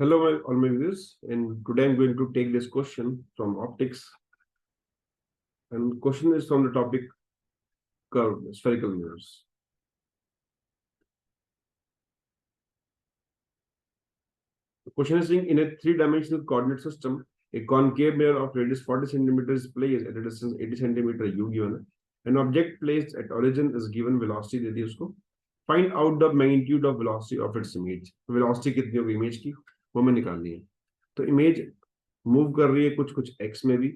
Hello, all my viewers, and today I'm going to take this question from optics. And question is from the topic curve, spherical mirrors. The question is saying in a three-dimensional coordinate system, a concave mirror of radius 40 centimeters is placed at a distance 80 centimeter u given. An object placed at origin is given velocity दे दी उसको. Find out the magnitude of velocity of its image. Velocity कितनी होगी image की वो हमें निकालनी है. तो image move कर रही है कुछ x में भी,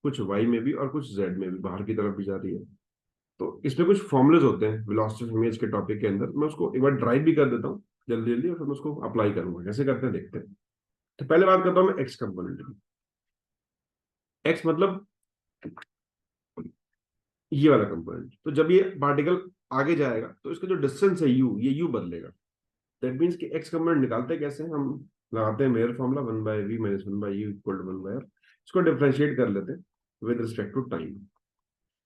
कुछ y में भी और कुछ z में भी, बाहर की तरफ भी जा रही है. तो इसमें कुछ फॉर्मुलेज होते हैं वेलोसिटी ऑफ इमेज के टॉपिक के अंदर. मैं उसको एक बार ड्राइव भी कर देता हूँ जल्दी जल्दी और फिर मैं उसको अप्लाई करूंगा. कैसे करते हैं देखते हैं. तो पहले बात करता हूँ मैं एक्स कंपोनेंट की. एक्स मतलब ये वाला कंपोनेंट. तो जब ये पार्टिकल आगे जाएगा तो इसका जो डिस्टेंस है यू, ये यू बदलेगा. दैट मीन्स कि एक्स कंपोनेंट निकालते कैसे हम लगाते हैं mayor formula 1/v - 1/u = 1/r. इसको डिफरेंशिएट कर लेते हैं with respect to time.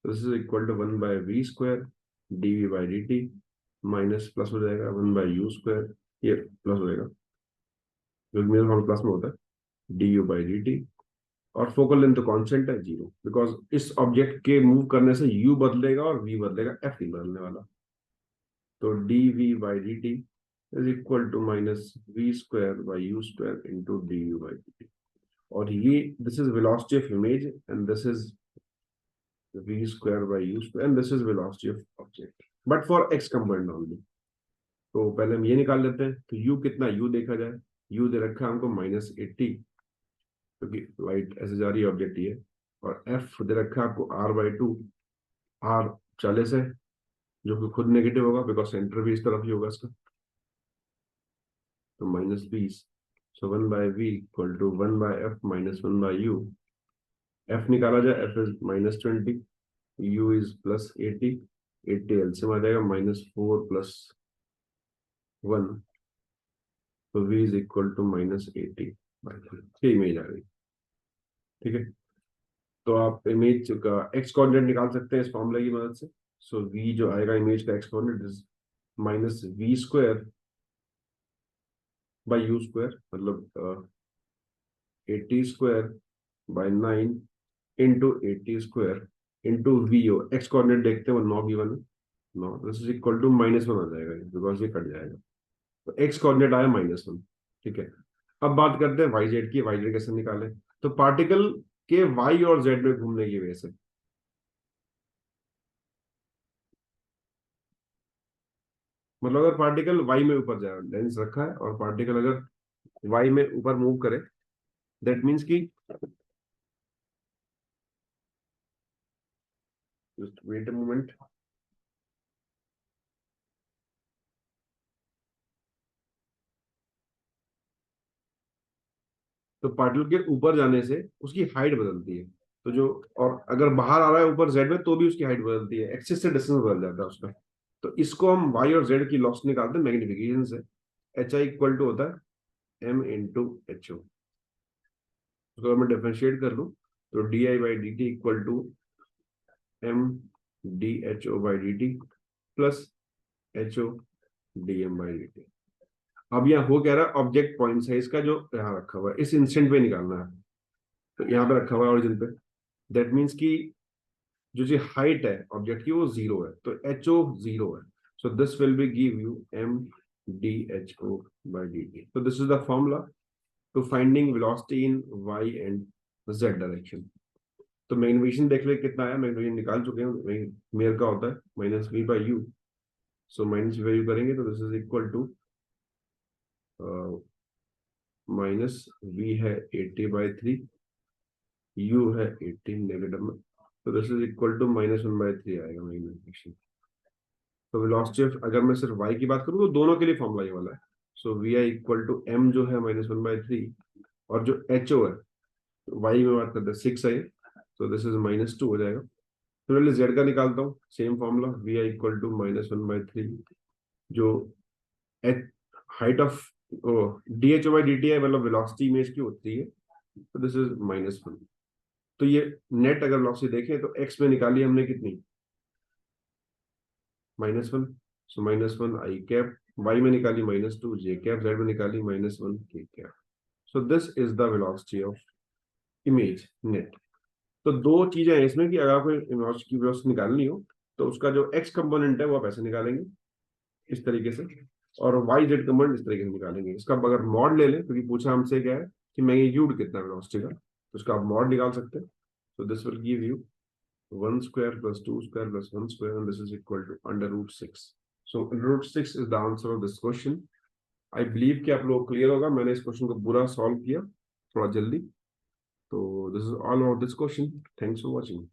This is equal to 1/v² dv/dt minus plus हो जाएगा 1/u², ये प्लस हो जाएगा क्योंकि मेरा फॉर्मूला प्लस में होता है du/dt. और फोकल लेंथ तो कांस्टेंट है 0 बिकॉज इस ऑब्जेक्ट के मूव करने से u बदलेगा और v बदलेगा, f नहीं बदलने वाला. तो dv/dt is equal to -v²/u² into du/dt. और ये this is velocity of image and this is v²/u² and this is velocity of object but for x component only. तो पहले हम ये निकाल लेते हैं. तो u कितना, u देखा जाए, u दे रखा है हमको -80 क्योंकि लाइट ऐसे जा रही है, ऑब्जेक्ट ये. और f दे रखा है आपको r/2. r 40 है जो कि खुद नेगेटिव होगा बिकॉज सेंटर भी इस तरफ ही होगा इसका. तो -20. सो 1/v = 1/f - 1/u. f निकाला जाए, f is -20, u is +80. 80 LCM आ जाएगा -4 + 1. तो v इज इक्वल टू -80/3. ये इमेज आ गई. ठीक है. तो आप इमेज का एक्स कोऑर्डिनेट निकाल सकते हैं इस फॉर्मूला की मदद से. सो v जो आएगा इमेज का एक्स कोऑर्डिनेट इज -v²/u², मतलब 80²/9 into 80² into v. X coordinate देखते हैं वो 9 गिवन है. 9 दिस इज इक्वल टू -1 आ जाएगा बिकॉज ये कट जाएगा. तो एक्स कोऑर्डिनेट आया -1. ठीक है. अब बात करते हैं वाई जेड की. वाई जेड कैसे निकालें. तो पार्टिकल के वाई और जेड में घूमने की वजह से मतलब अगर पार्टिकल वाई में ऊपर जाए, लेंस रखा है और पार्टिकल अगर वाई में ऊपर मूव करे, दैट मीन्स कि जस्ट वेट अ मोमेंट. तो पार्टिकल के ऊपर जाने से उसकी हाइट बदलती है. तो जो और अगर बाहर आ रहा है ऊपर जेड में तो भी उसकी हाइट बदलती है, एक्सिस से डिस्टेंस बदल जाता है उसका. तो इसको हम वाई और जेड की लॉस निकालते हैं मैग्निफिकेशन से. एच आई इक्वल टू होता है m इंटू एच ओ. उसको मैं डिफरेंशिएट कर लूँ तो di/dt equal to m dho/dt plus ho dm/dt. अब यहाँ हो कह रहा है ऑब्जेक्ट पॉइंट है इसका जो यहाँ रखा हुआ है, इस इंस्टेंट पे निकालना है. तो यहाँ पे रखा हुआ है ओरिजिन पे. दैट मीन्स कि जो जी हाइट है ऑब्जेक्ट की वो 0 है, तो एच ओ 0 है. So this will be give you m dho/dt. so this is the formula to finding velocity in y and z direction. तो मैग्निफिकेशन देख ले कितना आया. मैग्निफिकेशन निकाल चुके हैं. मेयर का होता है -v/u. सो -v/u करेंगे तो this is equal to -v है 80/3, u है 18 नेगेटिव में, तो दिस इज इक्वल टू -1/3 आएगा मैग्निफिकेशन. तो वेलोसिटी ऑफ, अगर मैं सिर्फ y की बात करूँ तो दोनों के लिए फॉर्मूला ये वाला है. सो vi इक्वल टू m जो है -1/3 और जो ho है y में बात करते हैं 6 है, तो दिस इज -2 हो जाएगा. तो पहले z का निकालता हूँ. Same formula vi equal to -1/3 जो हाइट ऑफ dho/dt है, मतलब वेलोसिटी इमेज की होती है. तो दिस इज -1. तो ये नेट अगर वेलोसिटी देखें तो x में निकाली हमने कितनी, -1. सो -1 i कैप. y में निकाली -2 j कैप. z में निकाली -1 k cap. So this is the velocity of image net. तो दो चीजें हैं इसमें कि अगर कोई इमेज की वेलोसिटी निकालनी हो तो उसका जो x कंपोनेंट है वो आप ऐसे निकालेंगे इस तरीके से, और y z कंपोनेंट इस तरीके से निकालेंगे। इसका अगर मॉड ले लें, क्योंकि पूछा हमसे क्या है कि मैग्नीट्यूड कितना वेलोसिटी का, तो उसका आप मॉड निकाल सकते हैं। तो this will give you 1 square plus 2 square plus 1 square, and this is equal to under root 6. So under root 6 is the answer of this question. I believe कि आप लोगों को क्लियर होगा। मैंने इस क्वेश्चन को पूरा सॉल्व किया थोड़ा जल्दी। तो this is all about this question. Thanks for watching.